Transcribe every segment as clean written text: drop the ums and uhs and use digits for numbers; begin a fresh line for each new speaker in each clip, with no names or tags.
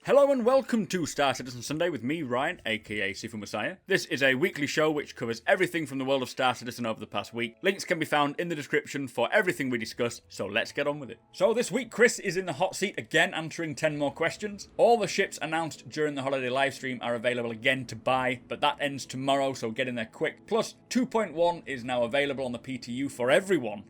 Hello and welcome to Star Citizen Sunday with me, Ryan, aka Sifu Messiah. This is a weekly show which covers everything from the world of Star Citizen over the past week. Links can be found in the description for everything we discuss, so let's get on with it. So this week, Chris is in the hot seat again, answering 10 more questions. All the ships announced during the holiday livestream are available again to buy, but that ends tomorrow, so get in there quick. Plus, 2.1 is now available on the PTU for everyone.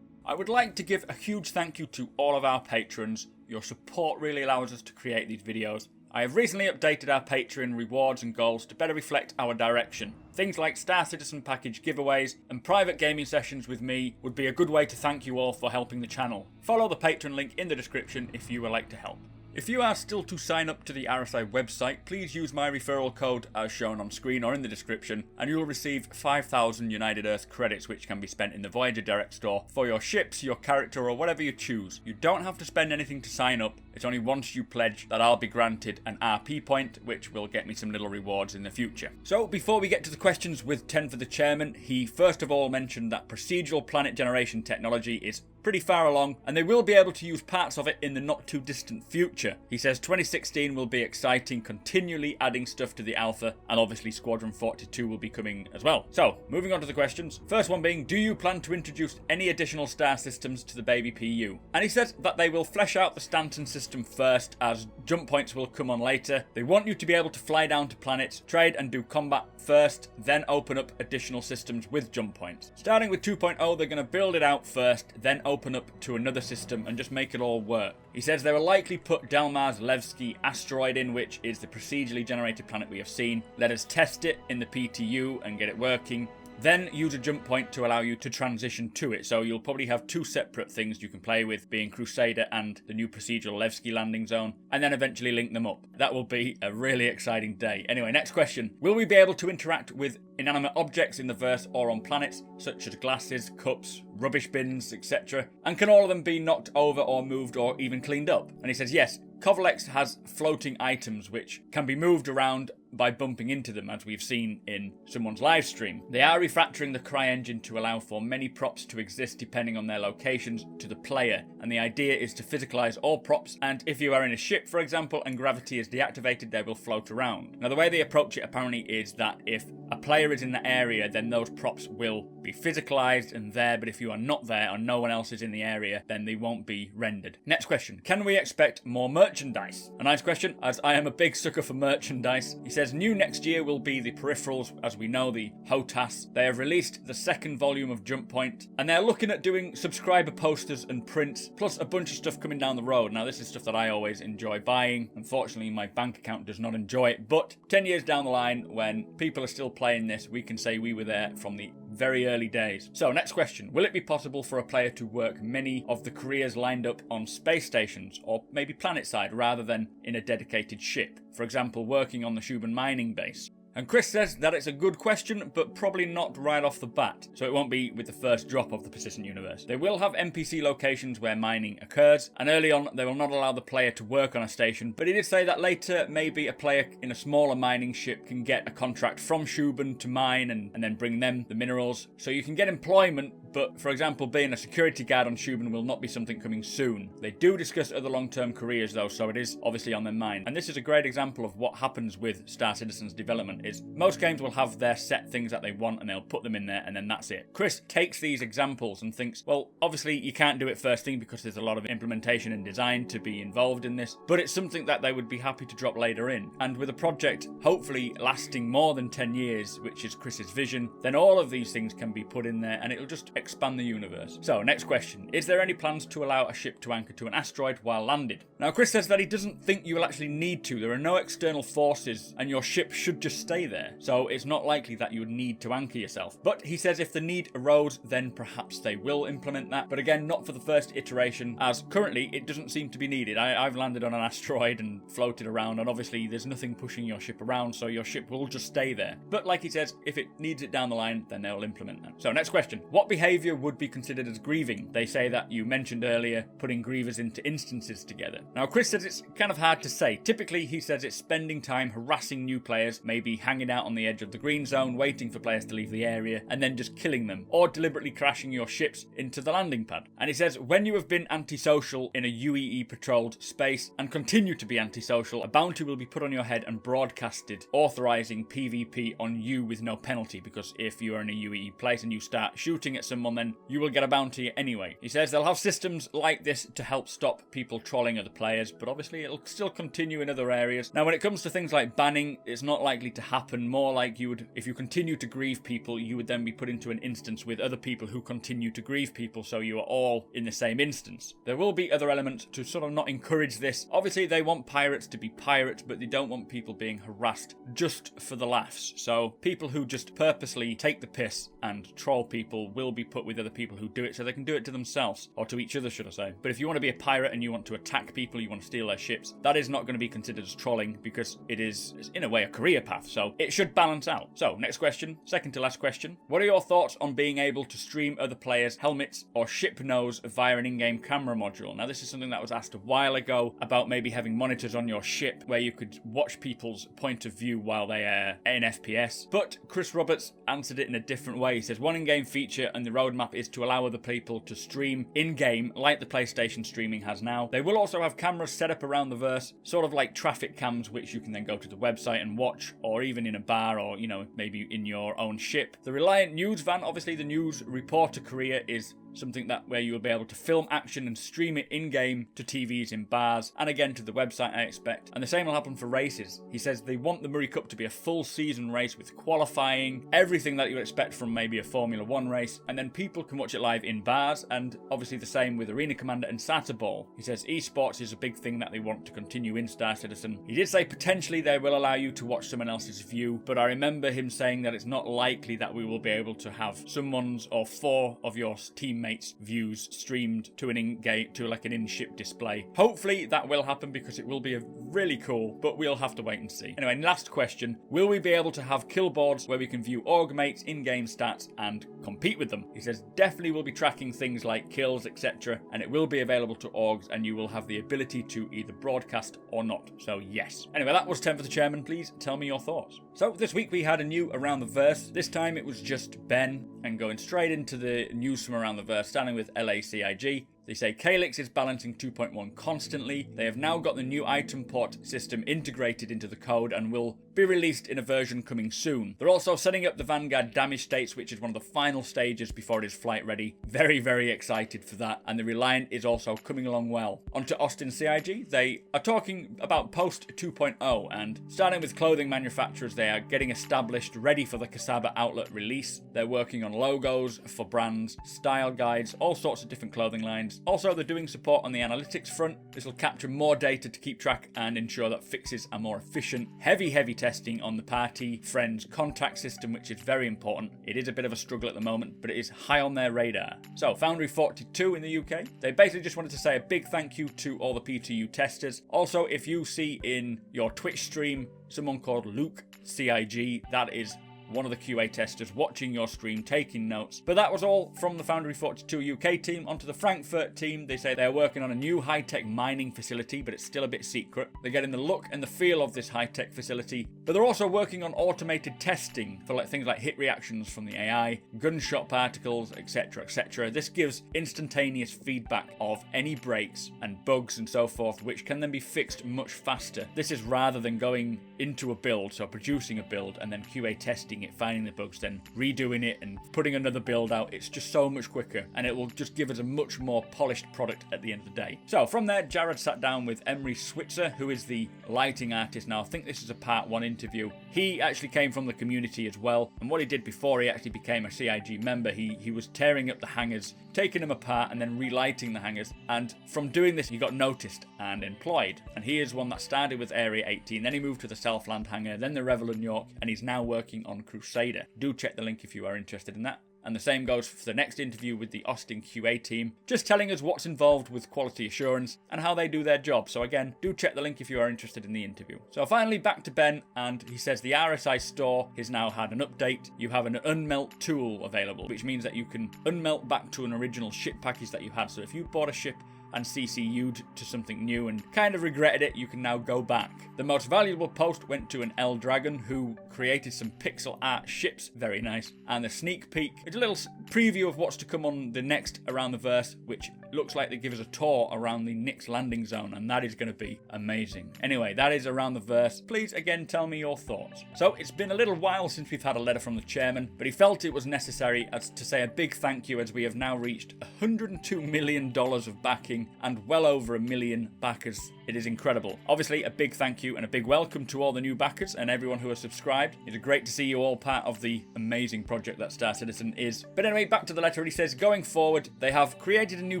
I would like to give a huge thank you to all of our patrons. Your support really allows us to create these videos. I have recently updated our Patreon rewards and goals to better reflect our direction. Things like Star Citizen package giveaways and private gaming sessions with me would be a good way to thank you all for helping the channel. Follow the Patreon link in the description if you would like to help. If you are still to sign up to the RSI website, please use my referral code as shown on screen or in the description, and you'll receive 5,000 United Earth credits which can be spent in the Voyager Direct store for your ships, your character, or whatever you choose. You don't have to spend anything to sign up. It's only once you pledge that I'll be granted an RP point, which will get me some little rewards in the future. So before we get to the questions with 10 for the chairman, he first of all mentioned that procedural planet generation technology is pretty far along, and they will be able to use parts of it in the not too distant future. He says 2016 will be exciting, continually adding stuff to the alpha, and obviously Squadron 42 will be coming as well. So, moving on to the questions. First one being, do you plan to introduce any additional star systems to the baby PU? And he says that they will flesh out the Stanton system first, as jump points will come on later. They want you to be able to fly down to planets, trade and do combat first, then open up additional systems with jump points. Starting with 2.0, they're going to build it out first, then open up to another system and just make it all work. He says they will likely put Delmar's Levski asteroid in, which is the procedurally generated planet we have seen. Let us test it in the PTU and get it working. Then use a jump point to allow you to transition to it. So you'll probably have two separate things you can play with, being Crusader and the new procedural Levski landing zone, and then eventually link them up. That will be a really exciting day. Anyway, next question. Will we be able to interact with inanimate objects in the verse or on planets, such as glasses, cups, rubbish bins, etc.? And can all of them be knocked over or moved or even cleaned up? And he says yes. Covlex has floating items which can be moved around by bumping into them, as we've seen in someone's live stream. They are refactoring the CryEngine to allow for many props to exist depending on their locations to the player, and the idea is to physicalize all props, and if you are in a ship, for example, and gravity is deactivated, they will float around. Now, the way they approach it apparently is that if a player is in the area, then those props will be physicalized and there, but if you are not there or no one else is in the area, then they won't be rendered. Next question. Can we expect more merchandise? A nice question, as I am a big sucker for merchandise. He says new next year will be the peripherals, as we know, the HOTAS. They have released the second volume of Jump Point, and they're looking at doing subscriber posters and prints, plus a bunch of stuff coming down the road. Now, this is stuff that I always enjoy buying. Unfortunately, my bank account does not enjoy it, but 10 years down the line, when people are still playing this, we can say we were there from the very early days. So, next question. Will it be possible for a player to work many of the careers lined up on space stations, or maybe planet side, rather than in a dedicated ship? For example, working on the Shuban mining base. And Chris says that it's a good question, but probably not right off the bat, so it won't be with the first drop of the persistent universe. They will have NPC locations where mining occurs, and early on they will not allow the player to work on a station, but he did say that later maybe a player in a smaller mining ship can get a contract from Shuban to mine and then bring them the minerals, so you can get employment. But, for example, being a security guard on Shuban will not be something coming soon. They do discuss other long-term careers, though, so it is obviously on their mind. And this is a great example of what happens with Star Citizen's development, is most games will have their set things that they want, and they'll put them in there, and then that's it. Chris takes these examples and thinks, well, obviously you can't do it first thing because there's a lot of implementation and design to be involved in this, but it's something that they would be happy to drop later in. And with a project hopefully lasting more than 10 years, which is Chris's vision, then all of these things can be put in there, and it'll just expand the universe. So, next question. Is there any plans to allow a ship to anchor to an asteroid while landed? Now, Chris says that he doesn't think you will actually need to. There are no external forces, and your ship should just stay there. So, it's not likely that you would need to anchor yourself. But he says if the need arose, then perhaps they will implement that. But again, not for the first iteration, as currently it doesn't seem to be needed. I've landed on an asteroid and floated around, and obviously there's nothing pushing your ship around, so your ship will just stay there. But like he says, if it needs it down the line, then they'll implement that. So, next question. What behavior behaviour would be considered as grieving. They say that you mentioned earlier putting grievers into instances together. Now Chris says it's kind of hard to say. Typically he says it's spending time harassing new players, maybe hanging out on the edge of the green zone, waiting for players to leave the area, and then just killing them, or deliberately crashing your ships into the landing pad. And he says when you have been antisocial in a UEE patrolled space and continue to be antisocial, a bounty will be put on your head and broadcasted, authorising PvP on you with no penalty, because if you are in a UEE place and you start shooting at someone, then you will get a bounty anyway. He says they'll have systems like this to help stop people trolling other players, but obviously it'll still continue in other areas. Now when it comes to things like banning, it's not likely to happen. More like you would, if you continue to grieve people, you would then be put into an instance with other people who continue to grieve people, so you are all in the same instance. There will be other elements to sort of not encourage this. Obviously they want pirates to be pirates, but they don't want people being harassed just for the laughs. So people who just purposely take the piss and troll people will be put with other people who do it, so they can do it to themselves, or to each other should I say. But if you want to be a pirate and you want to attack people, you want to steal their ships, that is not going to be considered as trolling, because it is in a way a career path, so it should balance out. So next question, second to last question. What are your thoughts on being able to stream other players' helmets or ship nose via an in-game camera module? Now this is something that was asked a while ago, about maybe having monitors on your ship where you could watch people's point of view while they are in FPS, but Chris Roberts answered it in a different way. He says one in-game feature and the roadmap is to allow other people to stream in-game like the PlayStation streaming has now. They will also have cameras set up around the verse, sort of like traffic cams, which you can then go to the website and watch, or even in a bar, or maybe in your own ship. The Reliant News van, obviously the news reporter career, is something that where you will be able to film action and stream it in-game to TVs in bars, and again to the website I expect. And the same will happen for races. He says they want the Murray Cup to be a full season race with qualifying, everything that you expect from maybe a Formula 1 race, and then people can watch it live in bars, and obviously the same with Arena Commander and SATA Ball. He says esports is a big thing that they want to continue in Star Citizen. He did say potentially they will allow you to watch someone else's view, but I remember him saying that it's not likely that we will be able to have someone's or four of your teammates' views streamed to an in-game, to like an in-ship display. Hopefully that will happen, because it will be really cool, but we'll have to wait and see. Anyway, last question. Will we be able to have kill boards where we can view org mates, in-game stats, and compete with them? He says definitely we'll be tracking things like kills, etc., and it will be available to orgs, and you will have the ability to either broadcast or not. So yes. Anyway, that was 10 for the Chairman. Please tell me your thoughts. So this week we had a new Around the Verse. This time it was just Ben, and going straight into the news from Around the Verse, starting with LACIG. They say Calyx is balancing 2.1 constantly. They have now got the new item port system integrated into the code and will be released in a version coming soon. They're also setting up the Vanguard damage states, which is one of the final stages before it is flight ready. Very, very excited for that. And the Reliant is also coming along well. Onto Austin CIG. They are talking about post 2.0, and starting with clothing manufacturers, they are getting established, ready for the Kasaba outlet release. They're working on logos for brands, style guides, all sorts of different clothing lines. Also, they're doing support on the analytics front. This will capture more data to keep track and ensure that fixes are more efficient. Heavy testing on the party, friends, contact system, which is very important. It is a bit of a struggle at the moment, but it is high on their radar. So, Foundry 42 in the UK, they basically just wanted to say a big thank you to all the PTU testers. Also, if you see in your Twitch stream someone called Luke CIG, that is one of the QA testers watching your stream, taking notes. But that was all from the Foundry 42 UK team. Onto the Frankfurt team. They say they're working on a new high-tech mining facility, but it's still a bit secret. They're getting the look and the feel of this high-tech facility, but they're also working on automated testing for things like hit reactions from the AI, gunshot particles, etc, etc. This gives instantaneous feedback of any breaks and bugs and so forth, which can then be fixed much faster. This is rather than going into a build, so producing a build and then QA testing it, finding the bugs, then redoing it and putting another build out. It's just so much quicker, and it will just give us a much more polished product at the end of the day. So from there, Jared sat down with Emery Switzer, who is the lighting artist. Now I think this is a part 1 interview. He actually came from the community as well, and what he did before he actually became a CIG member, he was tearing up the hangars, taking them apart and then relighting the hangars, and from doing this he got noticed and employed. And he is one that started with Area 18, then he moved to the Southland hangar, then the Revel in York, and he's now working on Crusader. Do check the link if you are interested in that. and the same goes for the next interview with the Austin QA team, just telling us what's involved with quality assurance and how they do their job. So again, do check the link if you are interested in the interview. So finally back to Ben, and he says the RSI store has now had an update. You have an Unmelt tool available, which means that you can unmelt back to an original ship package that you had. So if you bought a ship and CCU'd to something new and kind of regretted it, you can now go back. The most valuable post went to an L Dragon who created some pixel art ships, very nice, and the sneak peek, it's a little preview of what's to come on the next Around the Verse, which looks like they give us a tour around the Nyx landing zone, and that is going to be amazing. Anyway, that is Around the Verse. Please again tell me your thoughts. So it's been a little while since we've had a letter from the chairman, but he felt it was necessary as to say a big thank you, as we have now reached $102 million of backing and well over 1 million backers. It is incredible. Obviously, a big thank you and a big welcome to all the new backers and everyone who has subscribed. It's great to see you all part of the amazing project that Star Citizen is. But anyway, back to the letter. He says, going forward, they have created a new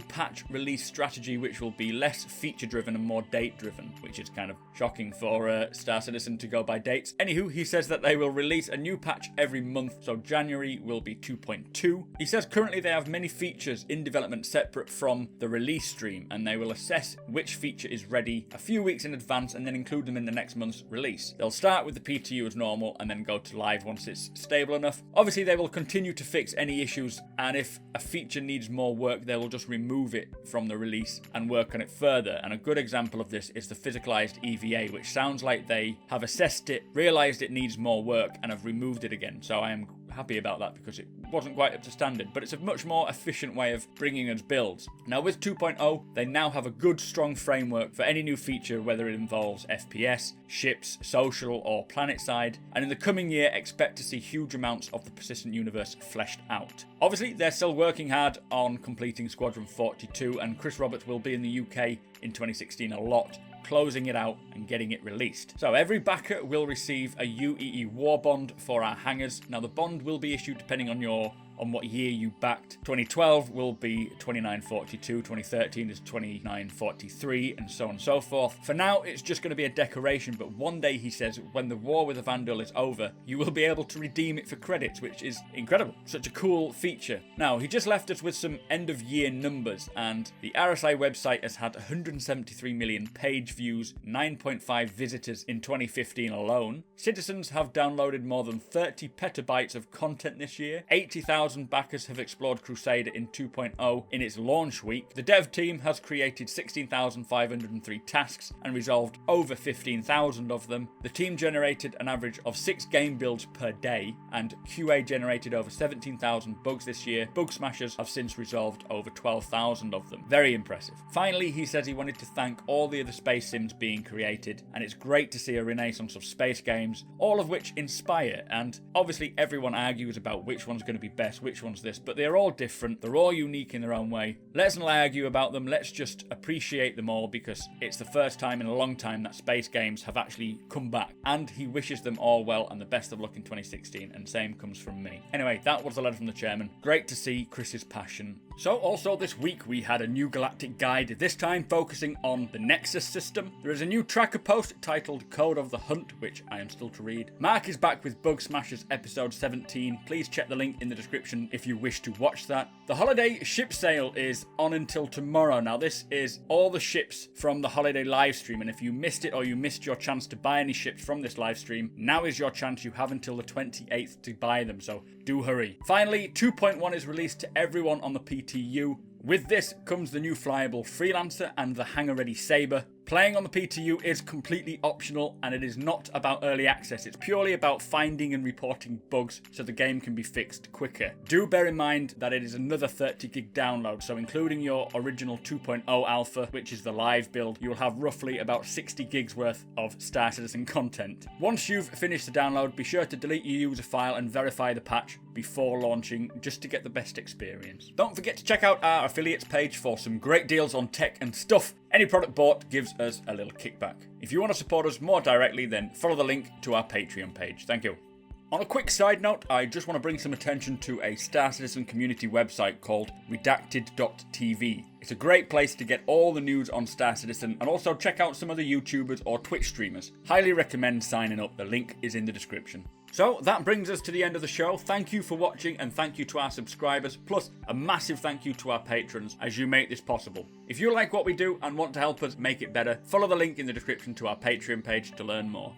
patch release strategy which will be less feature-driven and more date-driven, which is kind of shocking for Star Citizen to go by dates. Anywho, he says that they will release a new patch every month, so January will be 2.2. He says currently they have many features in development separate from the release stream, and they will assess which feature is ready a few weeks in advance and then include them in the next month's release. They'll start with the PTU as normal and then go to live once it's stable enough. Obviously, they will continue to fix any issues, and if a feature needs more work, they will just remove it from the release and work on it further. And a good example of this is the physicalized EVA, which sounds like they have assessed it, realized it needs more work, and have removed it again. So I am happy about that because it wasn't quite up to standard, but it's a much more efficient way of bringing us builds. Now with 2.0, they now have a good strong framework for any new feature, whether it involves FPS, ships, social or planet side, and in the coming year expect to see huge amounts of the persistent universe fleshed out. Obviously they're still working hard on completing Squadron 42, and Chris Roberts will be in the UK in 2016 a lot, closing it out and getting it released. So every backer will receive a UEE war bond for our hangars. Now the bond will be issued depending on what year you backed. 2012 will be 2942, 2013 is 2943, and so on and so forth. For now, it's just going to be a decoration, but one day, he says, when the war with the Vandal is over, you will be able to redeem it for credits, which is incredible. Such a cool feature. Now, he just left us with some end-of-year numbers, and the RSI website has had 173 million page views, 9.5 visitors in 2015 alone. Citizens have downloaded more than 30 petabytes of content this year. 80,000 backers have explored Crusader in 2.0 in its launch week. The dev team has created 16,503 tasks and resolved over 15,000 of them. The team generated an average of 6 game builds per day, and QA generated over 17,000 bugs this year. Bug smashers have since resolved over 12,000 of them. Very impressive. Finally, he says he wanted to thank all the other space sims being created, and it's great to see a renaissance of space games, all of which inspire, and obviously everyone argues about which one's going to be best, which one's this, but they're all different, they're all unique in their own way. Let's not argue about them, let's just appreciate them all, because it's the first time in a long time that space games have actually come back, and he wishes them all well and the best of luck in 2016, and same comes from me. Anyway, that was the letter from the chairman. Great to see Chris's passion. So also this week we had a new galactic guide, this time focusing on the Nexus system. There is a new tracker post titled Code of the Hunt, which I am still to read. Mark is back with Bug Smashers episode 17. Please check the link in the description if you wish to watch that. The holiday ship sale is on until tomorrow. Now this is all the ships from the holiday live stream, and if you missed it or you missed your chance to buy any ships from this live stream, now is your chance. You have until the 28th to buy them, so do hurry. Finally, 2.1 is released to everyone on the PTU. With this comes the new flyable Freelancer and the Hangar Ready Sabre. Playing on the PTU is completely optional, and it is not about early access. It's purely about finding and reporting bugs so the game can be fixed quicker. Do bear in mind that it is another 30 gig download, so including your original 2.0 alpha, which is the live build, you will have roughly about 60 gigs worth of Star Citizen content. Once you've finished the download, be sure to delete your user file and verify the patch before launching, just to get the best experience. Don't forget to check out our affiliates page for some great deals on tech and stuff. Any product bought gives us a little kickback. If you want to support us more directly, then follow the link to our Patreon page. Thank you. On a quick side note, I just want to bring some attention to a Star Citizen community website called redacted.tv. It's a great place to get all the news on Star Citizen and also check out some other YouTubers or Twitch streamers. Highly recommend signing up, the link is in the description. So that brings us to the end of the show. Thank you for watching and thank you to our subscribers, plus a massive thank you to our patrons as you make this possible. If you like what we do and want to help us make it better, follow the link in the description to our Patreon page to learn more.